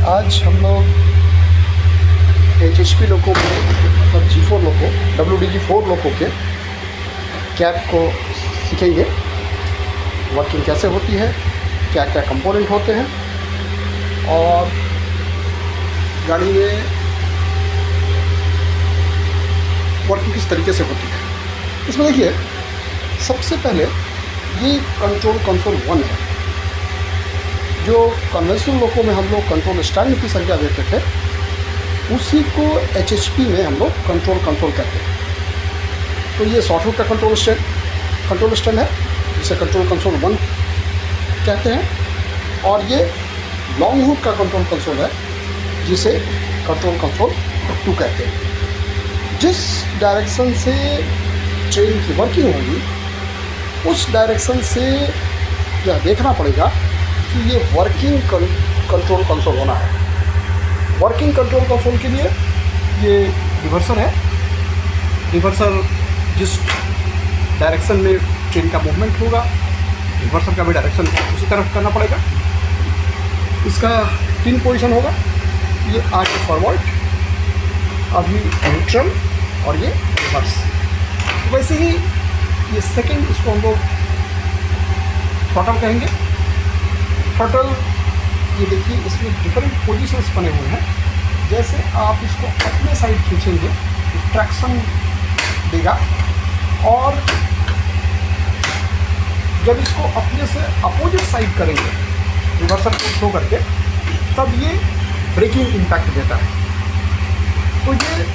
आज हम लोग HHP लोगों में मतलब G4 लोगों WDG4 लोगों के कैब को सीखेंगे। वर्किंग कैसे होती है, क्या क्या कंपोनेंट होते हैं और गाड़ी में वर्किंग किस तरीके से होती है। इसमें देखिए, सबसे पहले ये कंट्रोल कंसोल 1 है। जो कन्वेंशनल लोगों में हम लोग कंट्रोल स्टैंड की संख्या देते थे, उसी को HHP में हम लोग कंट्रोल कंसोल कहते हैं। तो ये सॉफ्टवेयर का कंट्रोल स्टैंड है, जिसे कंट्रोल कंसोल 1 कहते हैं, और ये लॉन्ग हुड का कंट्रोल कंसोल है, जिसे कंट्रोल कंसोल 2 कहते हैं। जिस डायरेक्शन से ट्रेन की वर्किंग होगी, उस डायरेक्शन से यह देखना पड़ेगा कि ये वर्किंग कंट्रोल कंसोल होना है। वर्किंग कंट्रोल कंसोल के लिए ये रिवर्सर है। रिवर्सर जिस डायरेक्शन में ट्रेन का मूवमेंट होगा, रिवर्सर का भी डायरेक्शन उसी तरफ करना पड़ेगा। इसका 3 पोजीशन होगा, ये आगे फॉरवर्ड, अभी न्यूट्रल और ये रिवर्स। वैसे ही ये सेकंड, इसको हम लोग थ्रॉटल कहेंगे। थ्रॉटल, ये देखिए, इसमें डिफरेंट पोजीशंस बने हुए हैं। जैसे आप इसको अपने साइड खींचेंगे तो ट्रैक्शन देगा, और जब इसको अपने से अपोजिट साइड करेंगे रिवर्सल को थ्रो करके, तब ये ब्रेकिंग इम्पैक्ट देता है। तो ये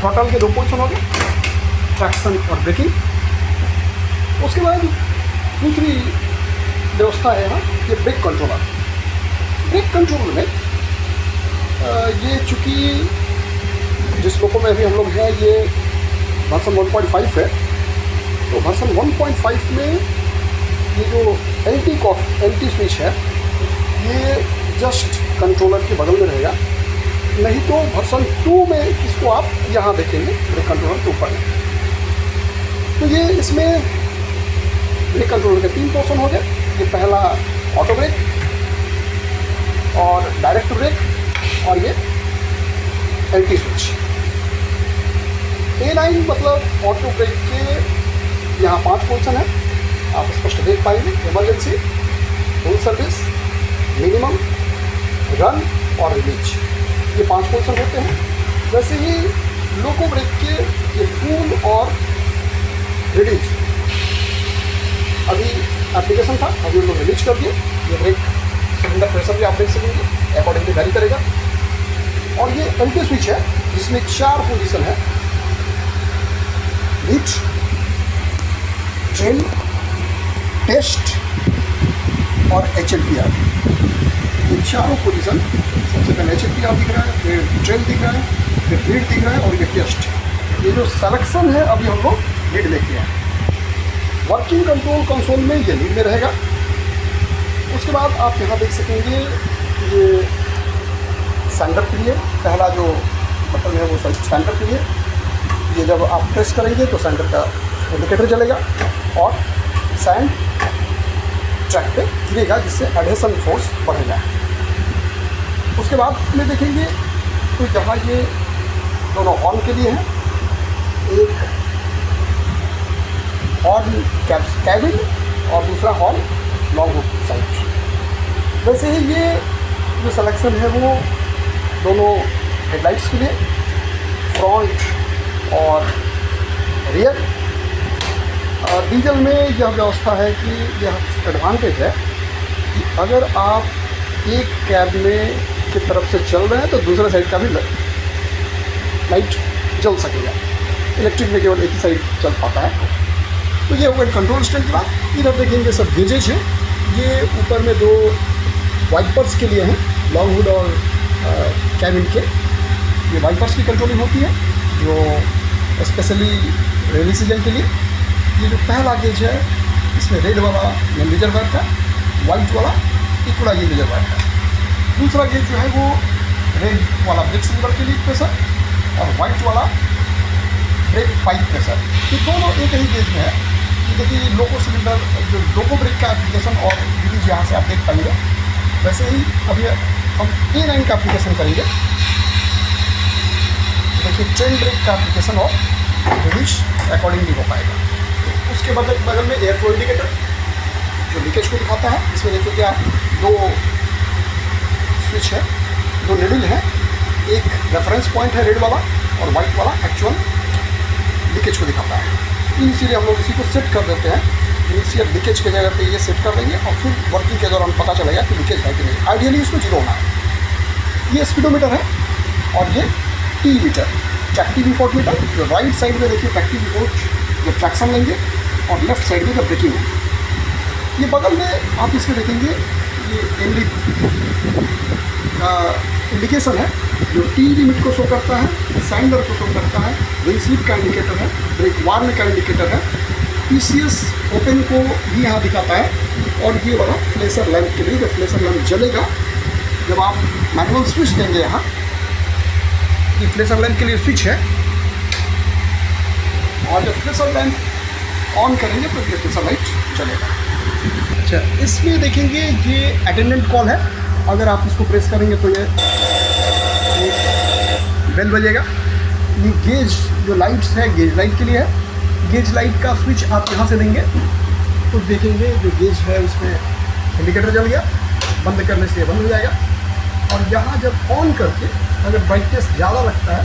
थ्रॉटल के 2 पोजीशन हो गए, ट्रैक्शन और ब्रेकिंग। उसके बाद दूसरी व्यवस्था है ना, ये ब्रेक कंट्रोलर। ब्रेक कंट्रोल में ये चूँकि जिस लोगों में अभी हम लोग हैं, ये वर्जन 1.5 है। तो वर्जन 1.5 में ये जो LT स्विच है, ये जस्ट कंट्रोलर के बगल में रहेगा। नहीं तो वर्जन 2 में इसको आप यहाँ देखेंगे, ब्रेक कंट्रोलर के ऊपर। तो ये इसमें ब्रेक कंट्रोलर के 3 पोर्शन हो गए। ये पहला ऑटो ब्रेक और डायरेक्ट ब्रेक, और ये LT स्विच। A9 मतलब ऑटो ब्रेक के यहाँ 5 पोजीशन है, आप स्पष्ट देख पाएंगे। Emergency, full service, minimum, run और रिलीज, ये 5 पोजीशन होते हैं। वैसे ही लोको ब्रेक के ये फुल और रिलीज अभी एप्लीकेशन था, अभी उनको रिलीज कर दिए। ये ब्रेक सिलेंडर प्रेशर भी आप देख सकेंगे, अकॉर्डिंगली वैरी करेगा। और ये LT स्विच है, जिसमें 4 पोजीशन है, लीड, ट्रेन, टेस्ट और HLPR। ये चारों पोजीशन, सबसे पहले HLPR दिख रहा है, फिर ट्रेन दिख रहा है, फिर लीड दिख रहा है, और ये टेस्ट। ये जो सिलेक्शन है, अभी हम लोग लीड लेके आए। वर्किंग कंट्रोल कंसोल में ये लीड में रहेगा। उसके बाद आप यहाँ देख सकेंगे, ये सेंटर के लिए पहला जो बटन है वो सेंटर के लिए। ये जब आप प्रेस करेंगे तो सेंटर का इंडिकेटर जलेगा और सैंड ट्रैक पे गिरेगा, जिससे एडहेशन फोर्स बढ़ेगा। उसके बाद में देखेंगे तो यहाँ ये दोनों हॉर्न के लिए हैं, एक हॉर्न कैबिन और दूसरा हॉर्न लॉन्ग हुड साइड। वैसे ही ये जो सिलेक्शन है वो दोनों हेडलाइट्स के लिए, फ्रंट और रियर। डीजल में यह व्यवस्था है कि यह एडवांटेज है कि अगर आप एक कैब में की तरफ से चल रहे हैं तो दूसरा साइड का भी लाइट जल सकेगा। इलेक्ट्रिक में केवल एक ही साइड चल पाता है। तो ये होगा कंट्रोल स्टैंड का। इधर देखेंगे सब गेजेज हैं। ये ऊपर में 2 वाइपर्स के लिए हैं, लॉन्ग हुड और कैबिन के। ये वाइपर्स की कंट्रोलिंग होती है, जो स्पेशली रेनी सीजन के लिए। ये जो पहला गेज है, इसमें रेड वाला मेन रिजर्वायर का, वाइट वाला इक्वलाइजिंग रिजर्वायर का। दूसरा गेज जो है वो रेड वाला ब्रेक सिलेंडर के लिए प्रेशर, और वाइट वाला ब्रेक पाइप प्रेशर। ये दोनों एक ही गेज में है। ये देखिए, लोको सिलेंडर जो लोको ब्रेक का एप्लीकेशन और रिलीज यहाँ से आप देख पाएंगे। वैसे ही अभी हम A9 का एप्लीकेशन करेंगे। देखिए चेन ब्रेक का एप्लीकेशन और रिलीज अकॉर्डिंगली हो पाएगा। उसके बगल में एयर फ्लो इंडिकेटर जो लीकेज को दिखाता है। इसमें देखिए क्या दो स्विच है, दो नीडल है, एक रेफरेंस पॉइंट है रेड वाला और वाइट वाला एक्चुअल लीकेज को दिखाता है। इसीलिए हम लोग इसी को सेट कर देते हैं। इनिशियल लीकेज के जगह पे ये सेट कर देंगे और फिर वर्किंग के दौरान पता चलेगा कि लीकेज है कि नहीं। आइडियली इसको जीरो होना है। ये स्पीडोमीटर है और ये T meter, tractive effort meter. जो राइट साइड में देखिए ट्रैक्टिव इफोर्ट जो ट्रैक्शन लेंगे और लेफ्ट साइड में जो ब्रेकिंग होगी। ये बगल में आप इसके देखेंगे ये एमडी का इंडिकेशन है जो टी लिमिट को शो करता है, साइंडर को शो करता है, विंड स्लिप का इंडिकेटर है, ब्रेक वार्न का इंडिकेटर है, पीसीएस ओपन को भी यहाँ दिखाता है। और ये वाला फ्लेशर लैंप के लिए जो फ्लेशर लैंप जलेगा जब आप मैनुअल स्विच देंगे यहाँ, ये फ्लेशर लैंप के लिए स्विच है और जब फ्लेशर लैंप ऑन करेंगे तो ये फ्लेशर लाइट जलेगा। अच्छा, इसमें देखेंगे ये अटेंडेंट कॉल है। अगर आप इसको प्रेस करेंगे तो ये बेल बजेगा। ये गेज जो लाइट्स है गेज लाइट के लिए है। गेज लाइट का स्विच आप यहाँ से देंगे तो देखेंगे जो गेज है उसमें इंडिकेटर जल गया, बंद करने से ये बंद हो जाएगा। और यहाँ जब ऑन करके अगर ब्राइटनेस ज़्यादा लगता है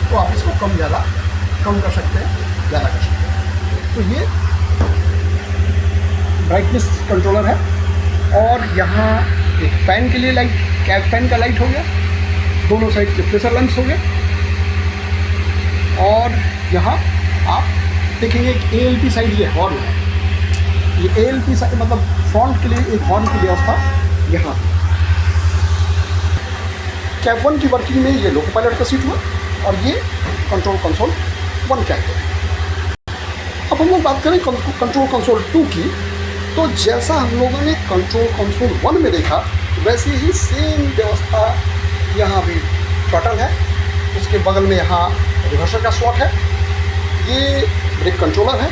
तो आप इसको कम कर सकते हैं, ज़्यादा कर सकते हैं। तो ये ब्राइटनेस कंट्रोलर है। और यहाँ एक फ़ैन के लिए लाइट, कैब फैन का लाइट हो गया, दोनों साइड के प्रेशर लैंप्स हो गए। और यहाँ आप देखेंगे एक ALP साइड ये हॉर्न है। ये ALP साइड मतलब फ्रंट के लिए एक हॉर्न की व्यवस्था यहाँ। कैब 1 की वर्किंग में ये लोको पायलट का सीट हुआ और ये कंट्रोल कंसोल 1 कैब है। अब हम लोग बात करें कंट्रोल कंसोल 2 की, तो जैसा हम लोगों ने कंट्रोल कंसोल 1 में देखा वैसे ही सेम व्यवस्था यहाँ भी बटन है, उसके बगल में यहाँ रिवर्सर का स्लॉट है, ये ब्रेक कंट्रोलर है,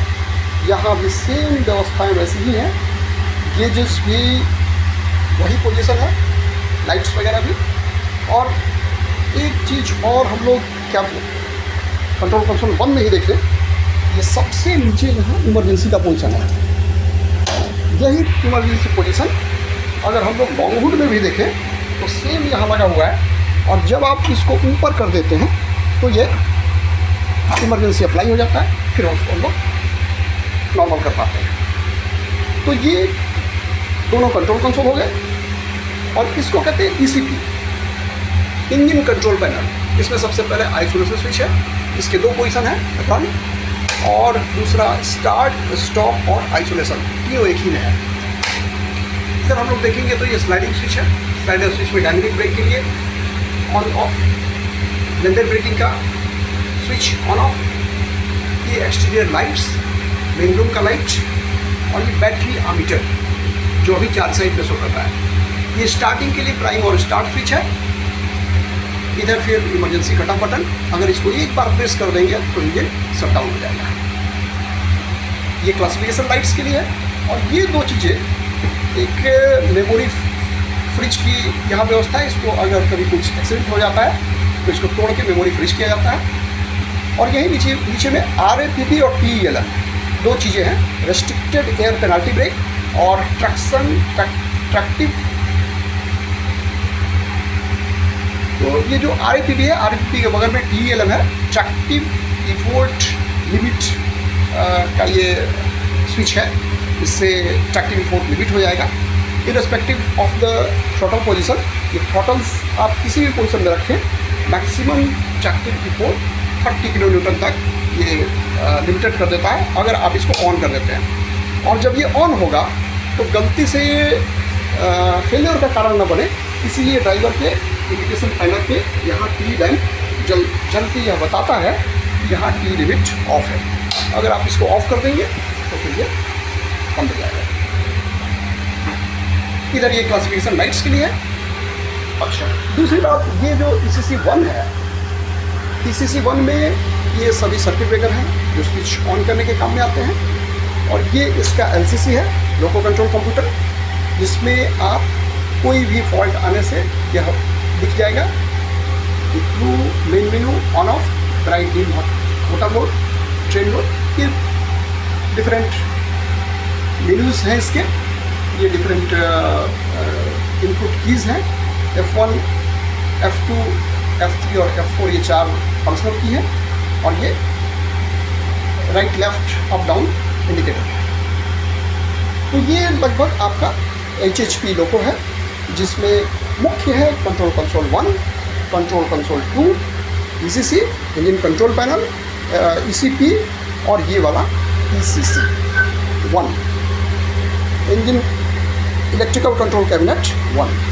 यहाँ भी सेम व्यवस्थाएं वैसी ही हैं, गेजेस भी वही पोजीशन है, लाइट्स वगैरह भी। और एक चीज़ और हम लोग क्या कंट्रोल कंसोल 1 में ही देख लें, ये सबसे नीचे यहाँ इमरजेंसी का पोजीशन है। यही इमरजेंसी पोजीशन अगर हम लोग लॉन्ग हुड में भी देखें तो सेम यहाँ लगा हुआ है। और जब आप इसको ऊपर कर देते हैं तो ये इमरजेंसी अप्लाई हो जाता है, फिर उसको हम लोग नॉर्मल कर पाते हैं। तो ये दोनों कंट्रोल कंसोल हो गए। और इसको कहते हैं ECP, इंजन कंट्रोल पैनल। इसमें सबसे पहले आइसोलेशन स्विच है, इसके दो पोजीशन है, रन और दूसरा स्टार्ट, स्टॉप और आइसोलेशन, तीनों एक ही में है। इधर हम लोग देखेंगे तो ये स्लाइडिंग स्विच है। स्लाइडर स्विच में डायनेमिक ब्रेक के लिए ऑन ऑफ, लेंथर ब्रेकिंग का स्विच ऑन ऑफ, ये एक्सटीरियर लाइट्स, मेन रूम का लाइट और ये बैटरी आमीटर जो अभी 4 साइड में शो कर रहा है। ये स्टार्टिंग के लिए प्राइम और स्टार्ट स्विच है। इधर फिर इमरजेंसी कट ऑफ बटन, अगर इसको एक बार प्रेस कर देंगे तो इंजन शट डाउन हो जाएगा। ये क्लासिफिकेशन लाइट्स के लिए है। और ये दो चीज़ें, एक मेमोरी फ्रिज की यहाँ व्यवस्था है, इसको अगर कभी कुछ एक्सीडेंट हो जाता है तो इसको तोड़ के मेमोरी फ्रिज किया जाता है। और यही नीचे में RAPP और TELM दो चीज़ें हैं, रेस्ट्रिक्टेड एयर पेनाल्टी ब्रेक और ट्रैक्टिव। तो ये जो RAPP है, RAPP के बगल में TELM है, ट्रैक्टिव इफोर्ट लिमिट का ये स्विच है, इससे ट्रैक्टिव इफोर्ट लिमिट हो जाएगा irrespective of the throttle position. ये थ्रॉटल्स आप किसी भी पोजीशन में रखें, मैक्सिमम ट्रैक्टिव इफोर्ट 30 किलोन्यूटन तक ये लिमिटेड कर देता है अगर आप इसको ऑन कर देते हैं। और जब ये ऑन होगा तो गलती से फेलियर का कारण न बने, इसीलिए ड्राइवर के इंडिकेशन पैनल पे यहाँ टी लैंप जल के यह बताता है यहाँ टी लिमिट ऑफ है। अगर आप इसको ऑफ कर देंगे तो फिर ये बंद हो जाएगा। इधर ये क्लासिफिकेशन लाइट्स के लिए है। अच्छा, दूसरी बात, ये जो ECC 1 है, ECC 1 में ये सभी सर्किट ब्रेकर हैं जो स्विच ऑन करने के काम में आते हैं। और ये इसका LCC है, लोको कंट्रोल कंप्यूटर, जिसमें आप कोई भी फॉल्ट आने से यह आएगा, blue main menu on off, bright green motor mode, train mode, ये डिफरेंट मेन्यूज़ हैं इसके, ये डिफरेंट इनपुट कीज़ हैं। F1, F2, F3 और F4 ये 4 फंक्शनल की है, और ये right left up down indicator है। तो ये लगभग आपका HHP लोगो है, जिसमें मुख्य है control console 1, control console 2, ECC engine control panel, ECP, और ये वाला ECC 1 engine electrical control cabinet 1।